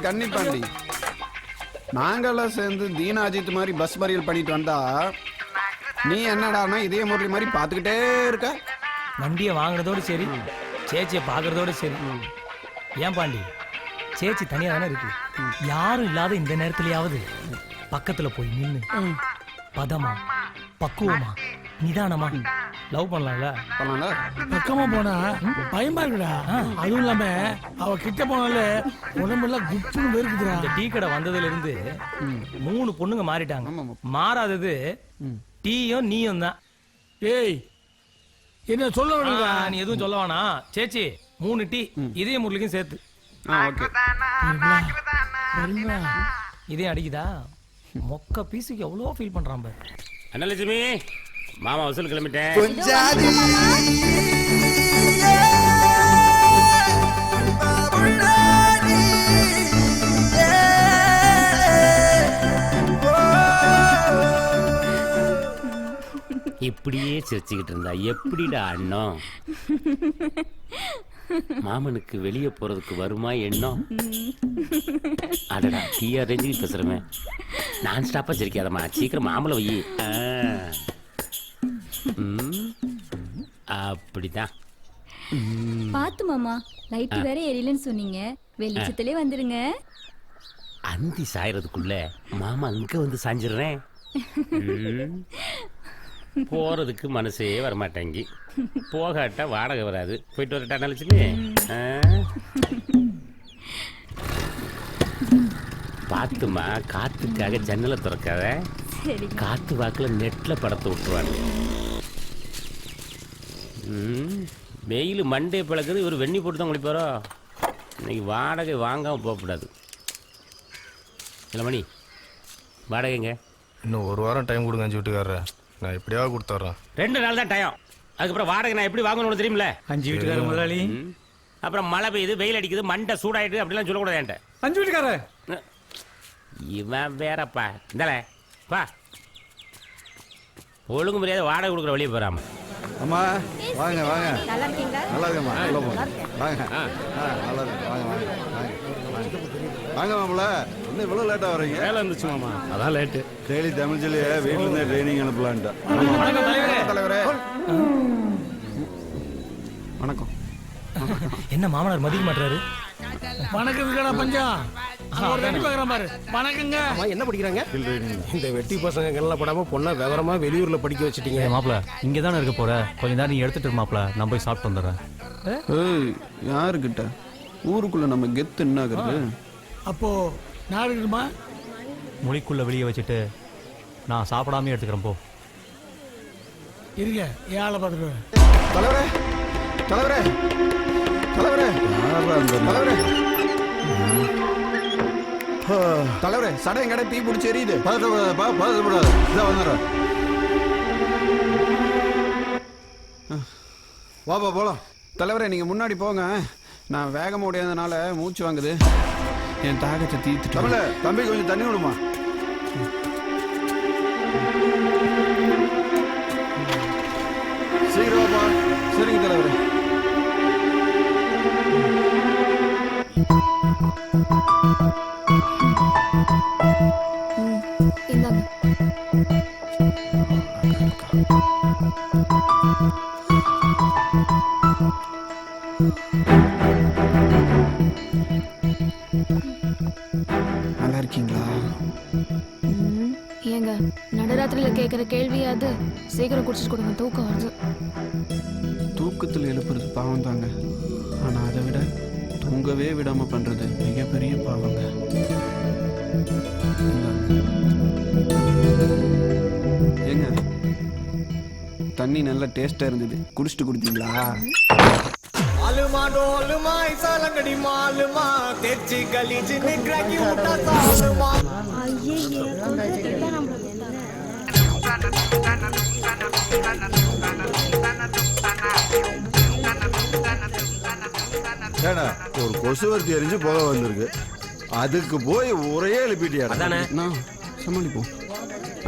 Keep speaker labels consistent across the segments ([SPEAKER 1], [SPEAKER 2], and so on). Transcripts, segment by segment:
[SPEAKER 1] கன்னிப்பாண்டி, நாங்கெல்லாம் சேர்ந்து தீனா அஜித் மாதிரி பஸ் மறியல் பண்ணிட்டு வந்தா நீ என்னடானா இதே முரளி மாதிரி பார்த்துக்கிட்டே இருக்க.
[SPEAKER 2] வண்டியை வாங்குறதோடு சரி, சேச்சியை பார்க்கறதோடு சரி. ஏன் பாண்டி, சேச்சி தனியா தானே இருக்கு. யாரும் இல்லாத இந்த நேரத்திலேயாவது பக்கத்துல போய் நின்று பதமா பக்குவமா நிதானமா லவ் பண்ணலாம்ல.
[SPEAKER 1] பண்ணலாம்ல.
[SPEAKER 3] பக்கமா போனா பயமா இருக்குடா. அதுவும் இல்லாம அவ கிட்ட போனால உடம்பெல்லாம் குப்புன்னு வெறுக்குதுடா.
[SPEAKER 2] இந்த டீ கடை வந்ததுல இருந்து 3 பொண்ணுங்க மாறிட்டாங்க. மாறாதது டீயும் நீயும் தான்.
[SPEAKER 3] ஏய், என்ன சொல்ல வேணுங்க?
[SPEAKER 2] நீ எதுவும் சொல்ல வேணாம். சேச்சி 3 டீ இதே முரளிக்கும் சேர்த்து.
[SPEAKER 1] ஓகே.
[SPEAKER 2] இதே அடிக்குதா? மொக்க பீஸுக்கு எவ்வளோ ஃபீல் பண்றான் பாரு.
[SPEAKER 4] அண்ணலட்சுமி, மாமா வசூல் கிளம்பிட்டேன். இப்படியே சிரிச்சுக்கிட்டு இருந்தா எப்படிடா அண்ணம்? மாமனுக்கு வெளியே போறதுக்கு வருமா எண்ணம்? அடடா, டீயா ரேஞ்சுக்கு பேசுறமே. நான் ஸ்டாப்பா சிரிக்காதம்மா, சீக்கிரம் மாமலை வை. அப்படிதான்.
[SPEAKER 5] பாத்து மாமா, லைட் வேற எரியலன்னு சொன்னீங்க, வெளிச்சத்திலே வந்துருங்க.
[SPEAKER 4] அந்தி சாயறதுக்குள்ள மாமா அங்க வந்து சாஞ்சிடுறேன். போறதுக்கு மனசே வரமாட்டேங்கி, போகாட்டா வாடகை வராது. போயிட்டு வரட்டா நினைச்சுமே. பாத்துமா, காத்துக்காக ஜன்னலை திறக்காத. காத்து வாக்குல நெட்ல படத்தை விட்டுருவாங்க. வெயில் மண்டே பழக்குது, இவர் வெண்ணி போட்டு தான் குளிப்பாரோ. இன்னைக்கு வாடகை வாங்காம போகக்கூடாது. இல்லை மணி, வாடகைங்க
[SPEAKER 6] இன்னும் 1 வாரம் டைம் கொடுங்க அஞ்சு வீட்டுக்காரர, நான் எப்படியாவது கொடுத்துட்றேன்.
[SPEAKER 4] 2 நாள் தான் டைம். அதுக்கப்புறம் வாடகை நான் எப்படி வாங்கணும்னு தெரியுமில்ல?
[SPEAKER 2] 5 வீட்டுக்கார முதலாளி.
[SPEAKER 4] அப்புறம் மழை பெய்யுது, வெயில் அடிக்குது, மண்டை சூடாயிடுது அப்படிலாம் சொல்லக்கூடாது என்கிட்ட.
[SPEAKER 2] 5 வீட்டுக்கார
[SPEAKER 4] இவன் வேறப்பா. இந்தால பா, ஒழுங்கு மரியாதை வாடகை கொடுக்குற வழியை போறாம.
[SPEAKER 1] அம்மா வாங்க வாங்க.
[SPEAKER 5] நல்லா இருக்கீங்களா?
[SPEAKER 1] நல்லா இருக்கம்மா. வாங்க. நல்லா இருக்கு. வாங்க வாங்க வாங்க மாப்பிள்ள. இன்னும் இவ்வளோ லேட்டாக வரீங்க?
[SPEAKER 6] வேலை இருந்துச்சு மாமா, அதான் லேட்டு.
[SPEAKER 1] டெய்லி தமிழ் சொல்லியே வீட்டில் இருந்தே ட்ரைனிங் அனுப்பலான்ட்டா. தலைவரே. வணக்கம்.
[SPEAKER 2] என்ன மாமனார் மதிக்க மாட்டாரு?
[SPEAKER 3] வணக்கத்துக்கடா பஞ்சம். பாரு. வணக்கங்க.
[SPEAKER 6] என்ன படிக்கிறாங்க? இந்த வெட்டி பசங்க எல்லாம் படாம பொண்ணா விவரமா வெளியூர்ல படிக்க வச்சுட்டீங்க.
[SPEAKER 7] மாப்பிள இங்கே தானே இருக்க போற, கொஞ்ச நேரம் நீ எடுத்துட்டு மாப்பிள, நான் போய் சாப்பிட்டு வந்துடுறேன்.
[SPEAKER 1] ஏய், யாருக்கிட்ட? ஊருக்குள்ள நம்ம கெத்து என்ன ஆகுறது?
[SPEAKER 3] அப்போ நான் இருக்குமா?
[SPEAKER 7] மொழிக்குள்ள வெளியே வச்சுட்டு நான் சாப்பிடாமே எடுத்துக்கிறேன். போ
[SPEAKER 3] இருங்க, ஏழை பார்த்துக்குவேன்.
[SPEAKER 1] தலைவரே தலைவரே தலைவரே தலைவரே தலைவரே, சடையன் கடை தீ பிடிச்சி எரியுது. பதட்டப்படாது. இதான் வந்துடுறேன். வாப்பா போலாம். தலைவரே, நீங்க முன்னாடி போங்க. நான் வேகமாக ஓடியதுனால மூச்சு வாங்குது. என் தாகத்தை தீர்த்துட்டு. தம்பி கொஞ்சம் தண்ணி விடுமா? சீக்கிரமாப்பா. சரிங்க தலைவரே. நல்லா இருக்கீங்களா?
[SPEAKER 8] ஏங்க, நடுராத்திரியில கேட்குற கேள்வியாது சீக்கிரம் குடிச்சிட்டு கொடுங்க, தூக்கம் வருது.
[SPEAKER 1] தூக்கத்தில் எழுப்புறது பாவம் தாங்க, ஆனால் அதை விட தூங்கவே விடாம பண்றது மிகப்பெரிய பாவங்க. ஏங்க, தண்ணி நல்லா டேஸ்டா இருந்தது, குடிச்சிட்டு கொடுத்தீங்களா?
[SPEAKER 9] आलूमा डोलूमा इसालंगडी मालूमा तेची गलीज निकराकी उठा सालूमा
[SPEAKER 1] ஏடா, ஒரு கொசுவர்த்தி எரிஞ்சு போக வந்திருக்கு, அதுக்கு போய் ஒரே எழுப்பிட்டியா? சமாளிப்போம்.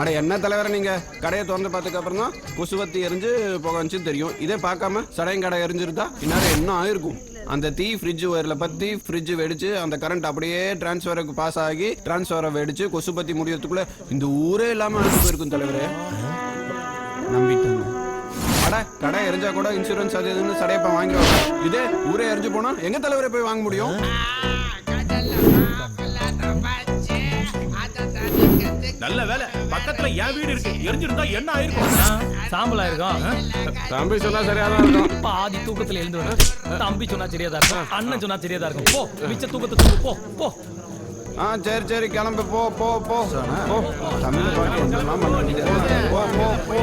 [SPEAKER 1] அட என்ன தலைவரை, நீங்க கடையை திறந்து பார்த்ததுக்கு அப்புறம் தான் கொசுவத்தி எரிஞ்சு புகை வந்துச்சுன்னு தெரியும். இதே பார்க்காம சடையன் கடை எரிஞ்சிருந்தா இந்நேரம் என்ன ஆயிருக்கும்? அந்த தீ ஃப்ரிட்ஜ் ஒயரில் பற்றி ஃப்ரிட்ஜ் வெடிச்சு அந்த கரண்ட் அப்படியே டிரான்ஸ்ஃபருக்கு பாஸ் ஆகி டிரான்ஸ்ஃபரை வெடிச்சு கொசு பற்றி முடியறதுக்குள்ள இந்த ஊரே இல்லாமல் அனுப்பி போயிருக்கும் தலைவரே. நம்பிட்டாங்க. கடை எரிஞ்சா கூட இன்சூரன்ஸ் அது இதுன்னு சடையப்பா வாங்கிடுவாங்க. இதே ஊரே எரிஞ்சு போனா எங்க தலைவரை போய் வாங்க முடியும்?
[SPEAKER 10] நல்ல வேலை பக்கத்துல என் வீடு இருக்கு. எரிஞ்சிருந்தா என்ன ஆயிருக்கும்?
[SPEAKER 2] சாம்பலா இருக்கும்.
[SPEAKER 1] தம்பி சொன்னா சரியாதான் இருக்கும்.
[SPEAKER 2] பாதி தூக்கத்துல எழுந்து வந்து தம்பி சொன்னா சரியாதான் இருக்கும், அண்ணன் சொன்னா சரியாதான் இருக்கும். போ மிச்ச தூக்கத்தை தூக்கு. போ போ.
[SPEAKER 1] சரி கிளம்பு. போ போ போ போ. தமிழ் பாட்டு எல்லாம் பண்ண போ போ போ.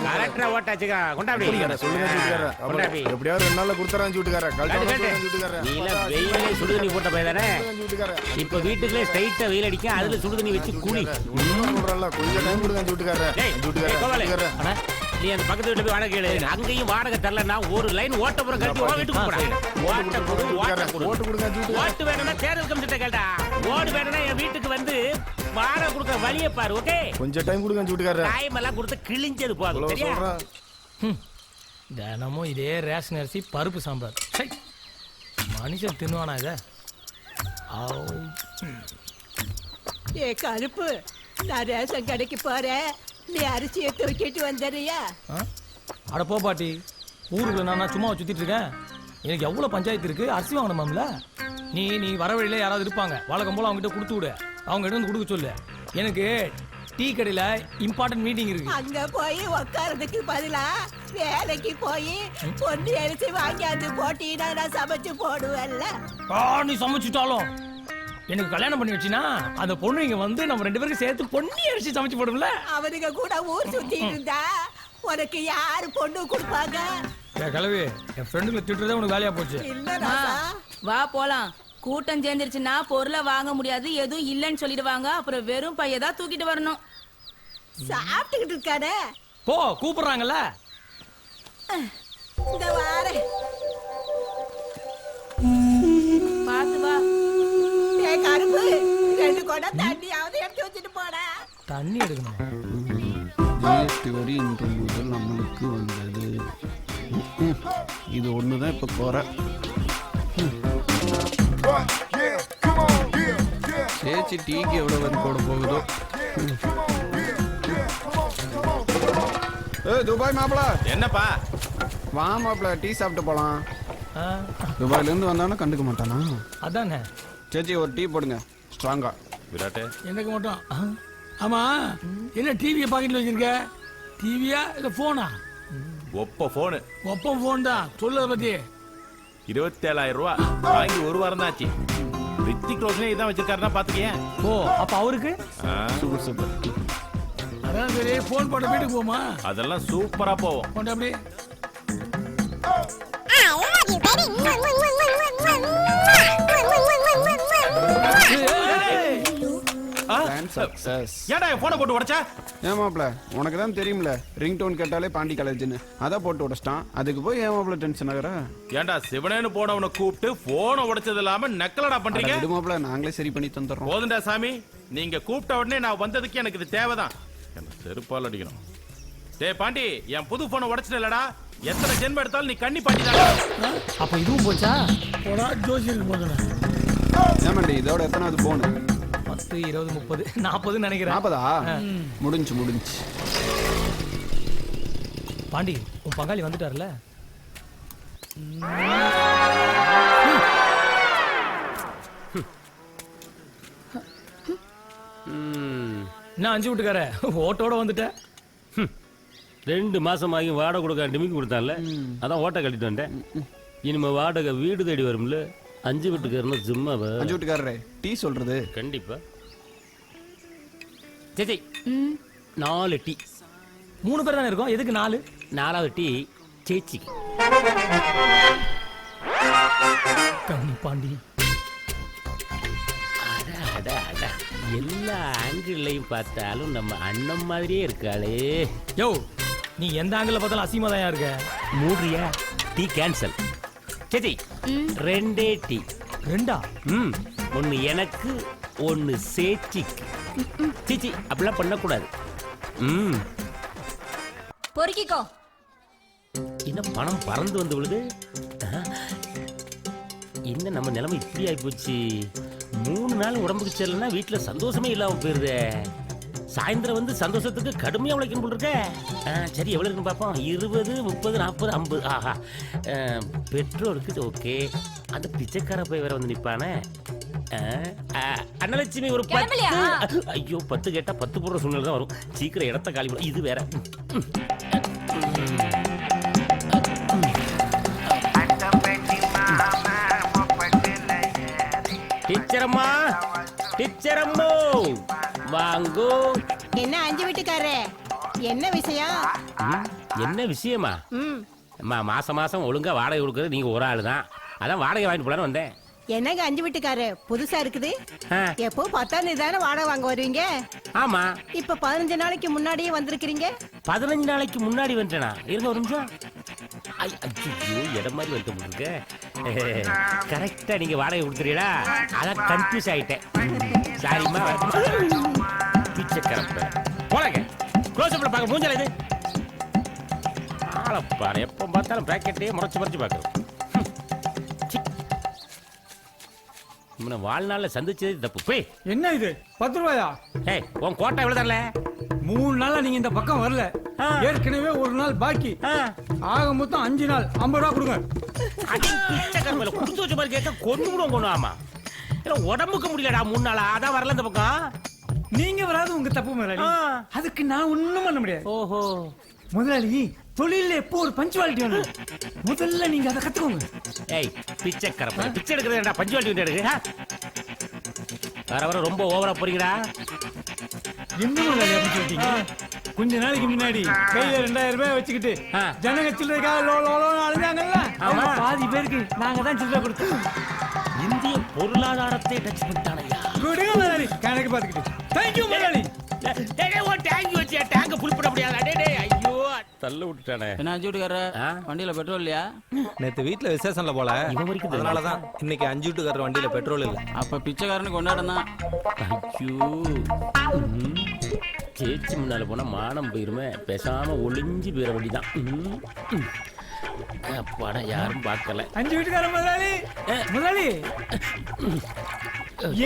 [SPEAKER 4] கலெக்டரை ஓட்டாச்சுக்கா கொண்டாடி
[SPEAKER 6] எப்படியாவது 2 நாள்ல கொடுத்துறான் வீட்டுக்காரன்.
[SPEAKER 4] வெயிலே சுடுதண்ணி போட்ட பையன் தானே. இப்ப வீட்டுக்குள்ளே ஸ்ட்ரைட்டா வெயில் அடிக்க அதுல சுடுதண்ணி வச்சு குளி.
[SPEAKER 6] கொஞ்சம் டைம் கொடுங்க வீட்டுக்காரன்.
[SPEAKER 4] நீ அந்த பக்கத்து வீட்டுல போய் வாடகை கேளு. அங்கேயும் வாடகை தரலன்னா ஒரு லைன் ஓட்டப்புறம் கட்டி வீட்டுக்கு போறாங்க. ஓட்டு வேணும்னா தேர்தல் கமிஷன் கேட்டா, ஓடு வேணும்னா என் வீட்டுக்கு வந்து வாடகை கொடுக்க வழியை பாரு. ஓகே
[SPEAKER 6] கொஞ்சம் டைம் கொடுங்க வீட்டுக்காரன்.
[SPEAKER 4] டைம் எல்லாம் கொடுத்து கிழிஞ்சது போதும். சரியா?
[SPEAKER 2] தினமும் இதே ரேஷன் அரிசி பருப்பு சாம்பார். மனுஷன் தின்னுவானா இத?
[SPEAKER 11] ஏ கருப்பு, நான் ரேஷன் கடைக்கு போறேன், நீ அரிசியை தூக்கிட்டு வந்துடுறியா?
[SPEAKER 2] அட போ பாட்டி, ஊருக்குள்ள நான் சும்மா சுத்திட்டு இருக்கேன். எனக்கு எவ்வளவு பஞ்சாயத்து இருக்கு, அரிசி வாங்கணுமாம்ல. நீ வர வழியில யாராவது இருப்பாங்க, வழக்கம் போல அவங்க கிட்ட கொடுத்து விடு. அவங்க கிட்ட வந்து கொடுக்க சொல்லு. எனக்கு டீ கடையில இம்பார்ட்டன்ட் மீட்டிங் இருக்கு.
[SPEAKER 11] அங்க போய் உட்கார்றதுக்கு பதிலா வேலைக்கு போய் பொண்ணு அரிசி வாங்கியாந்து போட்டீங்கன்னா நான் சமைச்சு போடுவேன்ல.
[SPEAKER 2] நீ சமைச்சுட்டாலும் எனக்கு கல்யாணம் பண்ணி வச்சினா அந்த பொண்ணு இங்க வந்து நம்ம 2 பேருக்கு சேர்த்து பொண்ணி அரிசி சமைச்சு போடும்ல.
[SPEAKER 11] அவனுங்க கூட ஊர் சுத்தி இருந்தா உனக்கு யாரு பொண்ணு கொடுப்பாங்க?
[SPEAKER 2] கிளவி, என் ஃப்ரெண்டுங்களை திட்டுறதே உனக்கு வேலையா போச்சு.
[SPEAKER 8] வா போலாம். கூட்டம் சேர்ந்துருச்சுன்னா பொருளை வாங்க முடியாது, எதுவும் இல்லைன்னு சொல்லிடுவாங்க. அப்புறம் வெறும் பையதான் தூக்கிட்டு வரணும்.
[SPEAKER 11] சாப்பிட்டுக்கிட்டு இருக்கானே.
[SPEAKER 2] போ, கூப்பிடுறாங்கல்ல.
[SPEAKER 11] இந்த வாரே
[SPEAKER 8] பாத்து வா.
[SPEAKER 11] ஏ கருப்பு, 2 குடம் தண்ணியாவது எடுத்து வச்சுட்டு போடா.
[SPEAKER 2] தண்ணி எடுக்கணும்.
[SPEAKER 1] ஜிஎஸ்டி வரி இன்று முதல் நம்மளுக்கு வந்தது. இது ஒண்ணுதான் இப்ப குறை. சேச்சி டீக்கு எவ்வளவு வரி போட போகுதோ. துபாய் மாப்பிள.
[SPEAKER 10] என்னப்பா?
[SPEAKER 1] வா மாப்பிள, டீ சாப்பிட்டு போலாம். துபாயில இருந்து வந்தாலும் கண்டுக்க மாட்டானா?
[SPEAKER 2] அதானே.
[SPEAKER 1] சேச்சி ஒரு டீ போடுங்க, ஸ்ட்ராங்கா.
[SPEAKER 10] விராட்டே
[SPEAKER 3] எனக்கு மட்டும். ஆமா, என்ன டிவியை பாக்கெட்ல வச்சிருக்க? டிவியா இல்ல போனா?
[SPEAKER 10] ஒப்ப போனு.
[SPEAKER 3] ஒப்பம் போன் தான். சொல்லுத பத்தி.
[SPEAKER 10] 27,000 ரூபாய் வாங்கி 1 வாரம் தான் ஆச்சு. ரித்திக் ரோஷனே இதான் வச்சிருக்காருன்னா பாத்துக்கேன்.
[SPEAKER 2] ஓ, அப்ப அவருக்கு
[SPEAKER 1] சூப்பர் சூப்பர்.
[SPEAKER 3] அதான் சரி, போன் போட்ட வீட்டுக்கு போமா?
[SPEAKER 10] அதெல்லாம் சூப்பரா போவோம்.
[SPEAKER 3] போட்ட அப்படி.
[SPEAKER 10] ஏன்டா போனை போட்டு உடைச்சா?
[SPEAKER 1] ஏன் மாப்பிள, உனக்கு தான் தெரியும்ல, ரிங் டோன் கேட்டாலே பாண்டி காலேஜ்னு. அதான் போட்டு உடைச்சிட்டான். அதுக்கு போய் ஏன் மாப்பிள டென்ஷன் ஆகுற?
[SPEAKER 10] ஏன்டா சிவனேன்னு போனவனை கூப்பிட்டு போனை உடைச்சது இல்லாம நக்கலடா பண்றீங்க?
[SPEAKER 1] விடு மாப்பிள, நாங்களே சரி பண்ணி தந்துடுறோம்.
[SPEAKER 10] போதுண்டா சாமி, நீங்க கூப்பிட்ட உடனே நான் வந்ததுக்கு எனக்கு இது தேவைதான். என்ன செருப்பால் அடிக்கணும். டேய் பாண்டி, என் புது போனை உடைச்சிட்டலடா. எத்தனை ஜென்மம் எடுத்தாலும் நீ கண்ணி பாட்டிதான்.
[SPEAKER 2] அப்ப இதுவும் போச்சா?
[SPEAKER 3] போடா, ஜோசியருக்கு போதும்.
[SPEAKER 1] ஏமாண்டி, இதோட எத்தனாவது போன்?
[SPEAKER 2] 10, 20, 30, 40 நினைக்கிறேன்.
[SPEAKER 1] 40ஆ? முடிஞ்சு.
[SPEAKER 2] பாண்டி, உன் பங்காளி வந்துட்டார்ல. நான் 5 வீட்டுக்கார ஓட்டோட வந்துட்டேன்.
[SPEAKER 4] 2 மாசம் ஆகி வாடகை கொடுக்க டிமிக்கு கொடுத்தான்ல, அதான் ஓட்டை கட்டிட்டு வந்தேன். இனிமே வாடகை வீடு தேடி வரும்ல. 5 வீட்டுக்காரன்னு சும்மாவா?
[SPEAKER 1] 5 வீட்டுக்காரரே, டீ சொல்றது.
[SPEAKER 4] கண்டிப்பா. சரி 4 டீ.
[SPEAKER 2] 3 பேர் தானே இருக்கோம், எதுக்கு 4?
[SPEAKER 4] 4வது டீ சேச்சி.
[SPEAKER 2] கண்ணி பாண்டி.
[SPEAKER 4] எல்லா ஆங்கிள்லையும் பார்த்தாலும் நம்ம அண்ணன் மாதிரியே இருக்காளே.
[SPEAKER 2] யோ, நீ எந்த ஆங்கிள் பார்த்தாலும் அசிங்கமா தான் இருக்க.
[SPEAKER 4] மூட்ரியா? Tea cancel. சேச்சி 2 டீ.
[SPEAKER 2] 2ஆ?
[SPEAKER 4] 1 எனக்கு, 1 சேச்சிக்கு. சீச்சி, அப்படிலாம் பண்ணக்கூடாது.
[SPEAKER 5] பொறுக்கிக்கோ.
[SPEAKER 4] என்ன பணம் பறந்து வந்து விழுது? என்ன நம்ம நிலைமை இப்படி ஆகி போச்சு? 3 நாள் உடம்புக்கு சரியில்லைன்னா வீட்டில் சந்தோஷமே இல்லாமல் போயிருதே. சாயந்தரம் வந்து சந்தோஷத்துக்கு கடுமையாக உழைக்கணும் போல் இருக்க. சரி எவ்வளோ இருக்குன்னு பார்ப்போம். 20, 30, 40, 50. ஆஹா, பெட்ரோலுக்கு ஓகே. அந்த பிச்சைக்கார போய் வேற வந்து நிற்பானே. அன்னலட்சுமி ஒரு 10. ஐயோ 10 கேட்டா 10 போடுற சூழ்நிலை தான் வரும். சீக்கிரம் இடத்த காலி பண்ண. இது வேற. டீச்சரம்மா, டீச்சரம்மோ வாங்கோ.
[SPEAKER 11] என்ன 5 வீட்டுக்காரே, என்ன விஷயம்?
[SPEAKER 4] என்ன விஷயமா? அம்மா மாசம் மாசம் ஒழுங்கா வாடகை கொடுக்கறது நீங்க ஒரு ஆளு தான். அதான் வாடகை வாங்கிட்டு போலான்னு வந்தேன்.
[SPEAKER 11] என்னங்க 5 வீட்டுக்காரே, புதுசா இருக்குது? எப்போ 10ஆம் தேதி தானே வாடகை வாங்க வருவீங்க?
[SPEAKER 4] ஆமா.
[SPEAKER 11] இப்ப 15 நாளைக்கு முன்னாடியே வந்திருக்கிறீங்க.
[SPEAKER 4] 15 நாளைக்கு முன்னாடி வந்துட்டேனா? இருங்க ஒரு நிமிஷம். ஐயோ இடம் மாதிரி வந்து உங்களுக்கு கரெக்டா நீங்க வாடகை கொடுத்துறீங்களா? அதான் கன்ஃபியூஸ் ஆயிட்டேன். சாரிம்மா. பிச்சைக்காரப்ப போலங்க க்ளோஸ் அப்ல பாக்க மூஞ்சல இது ஆளப்பாரு. எப்போ பார்த்தாலும் பேக்கெட்டே முறைச்சு முறைச்சு பார்க்கறது. இவனை வாழ்நாளில் சந்திச்சது தப்பு. போய்
[SPEAKER 3] என்ன இது 10 ரூபாயா?
[SPEAKER 4] ஏய் உன் கோட்டை எவ்வளோ தரல?
[SPEAKER 3] 3 நாளா நீங்க இந்த பக்கம் வரல. ஏற்கனவே ஒரு நாள் பாக்கி. ஆக மொத்தம் 5 நாள் 50 ரூபா கொடுங்க.
[SPEAKER 4] கொடுத்து வச்ச மாதிரி கேட்க கொண்டு விடுவோம். கொண்டு ஆமா உடம்புக்கு முடியலடா 3 நாளா. அதான் வரல இந்த பக்கம்.
[SPEAKER 3] நீங்க வராது உங்க தப்பு முதலாளி. அதுக்கு நான் ஒண்ணும் பண்ண முடியாது.
[SPEAKER 4] ஓஹோ
[SPEAKER 3] முதலாளி, தொழில எப்போ ஒரு பஞ்சுவாலிட்டி வேணும். முதல்ல நீங்க அதை கத்துக்கோங்க.
[SPEAKER 4] ஏய் பிச்சைக்காரப்ப பிச்சை எடுக்கிறதா பஞ்சுவாலிட்டி எடுக்கு? வர வர ரொம்ப ஓவரா போறீங்கடா.
[SPEAKER 3] என்ன முதலாளி அப்படி சொல்லிட்டீங்க? கொஞ்ச நாளைக்கு முன்னாடி கையில 2000 ரூபாய் வச்சுக்கிட்டு ஜனங்க சில்லறைக்காக லோலோன்னு அழுதாங்கல்ல, பாதி பேருக்கு நாங்க தான் சில்லறை கொடுத்தோம்.
[SPEAKER 4] இந்திய பொருளாதாரத்தை டச் பண்ணிட்டானையா?
[SPEAKER 3] கொடுங்க முதலாளி, கணக்கு பார்த்துக்கிட்டு. தேங்க்யூ முதலாளி.
[SPEAKER 4] தள்ள விட்டுட்டானே.
[SPEAKER 1] என்ன 5 வீட்டுக்காரர வண்டியில பெட்ரோல் இல்லையா?
[SPEAKER 6] நேத்து வீட்டுல விசேஷம்ல போல, அதனாலதான் இன்னைக்கு 5 வீட்டுக்காரர் வண்டியில பெட்ரோல் இல்ல.
[SPEAKER 1] அப்ப பிச்சைக்காரனுக்கு கொண்டாடம் தான்.
[SPEAKER 4] ஐயோ சேச்சி முன்னால போனா மானம் போயிருமே. பேசாம ஒளிஞ்சு போயிட வேண்டிதான். படம் யாரும் பார்க்கல.
[SPEAKER 3] 5 வீட்டுக்கார முதலாளி. முதலாளி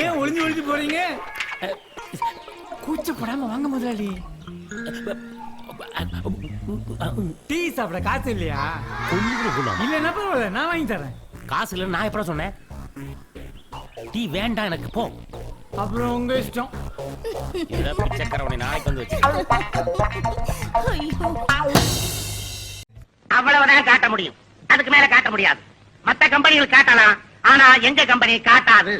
[SPEAKER 3] ஏன் ஒளிஞ்சு ஒளிஞ்சு போறீங்க? கூச்சப்படாம வாங்க முதலாளி. டீ சாப்பிட காசு இல்லையா? இல்லன்னா பரவாயில்ல, நான் வாங்கி தரேன்.
[SPEAKER 4] காசு இல்லைன்னு நான் எப்படா சொன்னேன்? டீ வேண்டாம் எனக்கு, போ.
[SPEAKER 3] அப்புறம் உங்க இஷ்டம்.
[SPEAKER 4] பிச்சைக்காரவனை நாளைக்கு வந்து வச்சு
[SPEAKER 12] அவ்வளவுதான் காட்ட முடியும். அதுக்கு மேல காட்ட முடியாது. மத்த கம்பெனிகள் காட்டலாம், ஆனா எங்க கம்பெனி காட்டாது.